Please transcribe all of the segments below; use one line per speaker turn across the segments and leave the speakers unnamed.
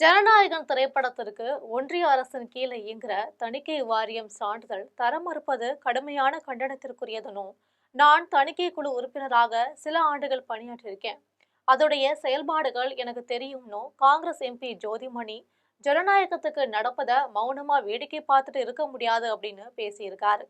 ஜனநாயகம் திரைப்படத்திற்கு ஒன்றிய அரசின் கீழே இயங்குகிற தணிக்கை வாரியம் சான்றிதழ் தர மறுப்பது கடுமையான கண்டனத்திற்குரியதுனும் நான் தணிக்கை குழு உறுப்பினராக சில ஆண்டுகள் பணியாற்றியிருக்கேன். அதோடைய செயல்பாடுகள் எனக்கு தெரியும்னு காங்கிரஸ் எம்பி ஜோதிமணி ஜனநாயகத்துக்கு நடப்பதை மௌனமா வேடிக்கை பார்த்துட்டு இருக்க முடியாது அப்படின்னு பேசியிருக்காரு.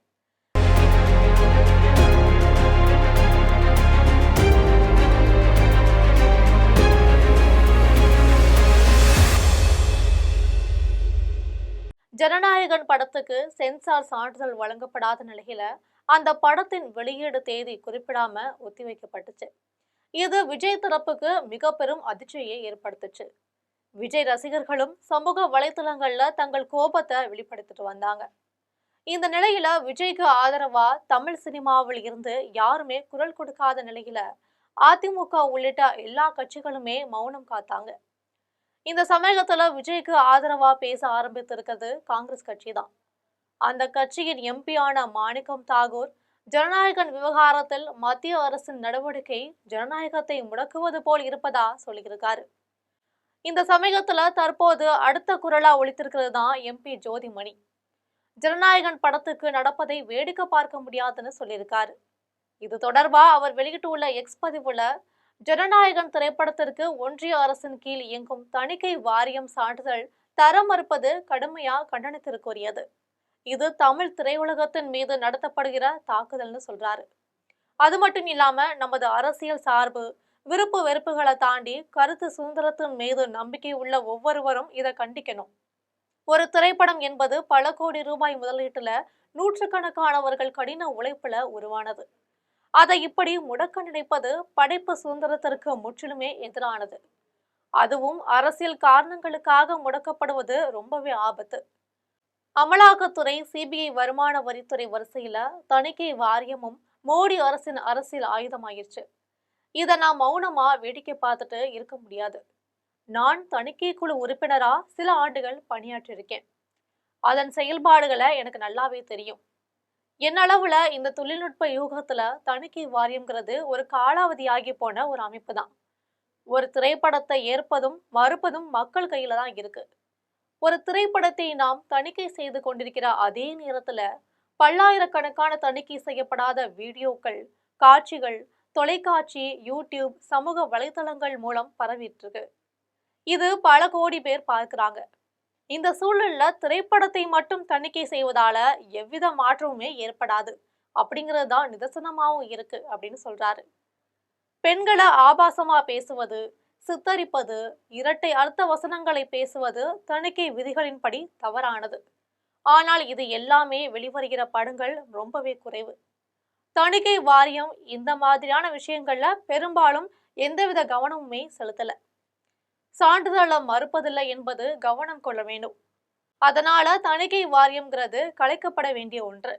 ஜனநாயகன் படத்துக்கு சென்சார் சான்றிதழ் வழங்கப்படாத நிலையில அந்த படத்தின் வெளியீடு தேதி குறிப்பிடாம ஒத்திவைக்கப்பட்டுச்சு. இது விஜய் தரப்புக்கு மிக பெரும் அதிர்ச்சியை ஏற்படுத்துச்சு. விஜய் ரசிகர்களும் சமூக வலைதளங்கள்ல தங்கள் கோபத்தை வெளிப்படுத்திட்டு வந்தாங்க. இந்த நிலையில விஜய்க்கு ஆதரவா தமிழ் சினிமாவில் இருந்து யாருமே குரல் கொடுக்காத நிலையில அதிமுக உள்ளிட்ட எல்லா கட்சிகளுமே மௌனம் காத்தாங்க. இந்த சமயத்துல விஜய்க்கு ஆதரவா பேச ஆரம்பித்திருக்கிறது காங்கிரஸ் கட்சி தான். அந்த கட்சியின் எம்பியான மாணிக்கம் தாகூர் ஜனநாயகன் விவகாரத்தில் மத்திய அரசின் நடவடிக்கை ஜனநாயகத்தை முடக்குவது போல் இருப்பதா சொல்லியிருக்காரு. இந்த சமயத்துல தற்போது அடுத்த குரலா ஒலித்திருக்கிறது தான் எம்பி ஜோதிமணி. ஜனநாயகன் படத்துக்கு நடப்பதை வேடிக்கை பார்க்க முடியாதுன்னு சொல்லியிருக்காரு. இது தொடர்பா அவர் வெளியிட்டுள்ள எக்ஸ் பதிவுல, ஜனநாயகன் திரைப்படத்திற்கு ஒன்றிய அரசின் கீழ் இயங்கும் தணிக்கை வாரியம் சான்றிதழ் தர மறுப்பது கடுமையா கண்டனத்திற்குரியது. இது தமிழ் திரையுலகத்தின் மீது நடத்தப்படுகிற தாக்குதல்னு சொல்றாரு. அது மட்டும் இல்லாம நமது அரசியல் சார்பு விருப்பு வெறுப்புகளை தாண்டி கருத்து சுதந்திரத்தின் மீது நம்பிக்கை உள்ள ஒவ்வொருவரும் இதை கண்டிக்கணும். ஒரு திரைப்படம் என்பது பல கோடி ரூபாய் முதலீட்டுல நூற்றுக்கணக்கானவர்கள் கடின உழைப்புல உருவானது. அதை இப்படி முடக்க நினைப்பது படைப்பு சுதந்திரத்திற்கு முற்றிலுமே எதிரானது. அதுவும் அரசியல் காரணங்களுக்காக முடக்கப்படுவது ரொம்பவே ஆபத்து. அமலாக்கத்துறை, சிபிஐ, வருமான வரித்துறை வரிசையில தணிக்கை வாரியமும் மோடி அரசின் அரசியல் ஆயுதமாயிருச்சு. இதை நான் மௌனமா வேடிக்கை பார்த்துட்டு இருக்க முடியாது. நான் தணிக்கை குழு உறுப்பினரா சில ஆண்டுகள் பணியாற்றியிருக்கேன். அதன் செயல்பாடுகளை எனக்கு நல்லாவே தெரியும். என்னளவுல இந்த தொழில்நுட்ப யூகத்துல தணிக்கை வாரியம்ங்கிறது ஒரு காலாவதியாகி போன ஒரு அமைப்பு தான். ஒரு திரைப்படத்தை ஏற்பதும் மறுப்பதும் மக்கள் கையில தான் இருக்கு. ஒரு திரைப்படத்தை நாம் தணிக்கை செய்து கொண்டிருக்கிற அதே நேரத்துல பல்லாயிரக்கணக்கான தணிக்கை செய்யப்படாத வீடியோக்கள், காட்சிகள் தொலைக்காட்சி, யூடியூப், சமூக வலைதளங்கள் மூலம் பரவிட்டு இருக்கு. இது பல கோடி பேர் பார்க்கிறாங்க. இந்த சூழல்ல திரைப்படத்தை மட்டும் தணிக்கை செய்வதால எவ்வித மாற்றமுமே ஏற்படாது அப்படிங்கிறது தான் நிதர்சனமாவும் இருக்கு அப்படின்னு சொல்றாரு. பெண்களை ஆபாசமா பேசுவது, சித்தரிப்பது, இரட்டை அர்த்த வசனங்களை பேசுவது தணிக்கை விதிகளின்படி தவறானது. ஆனால் இது எல்லாமே வெளிவருகிற படங்கள் ரொம்பவே குறைவு. தணிக்கை வாரியம் இந்த மாதிரியான விஷயங்கள்ல பெரும்பாலும் எந்தவித கவனமுமே செலுத்தல. சான்றிதழை மறுப்பதில்லை என்பது கவனம் கொள்ள வேண்டும். அதனால தணிக்கை வாரியம்ங்கிறது கலைக்கப்பட வேண்டிய ஒன்று.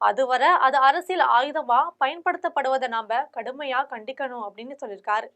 அதுவரை அது அரசியல் ஆயுதமா பயன்படுத்தப்படுவதை நாம கடுமையா கண்டிக்கணும் அப்படின்னு சொல்லியிருக்காரு.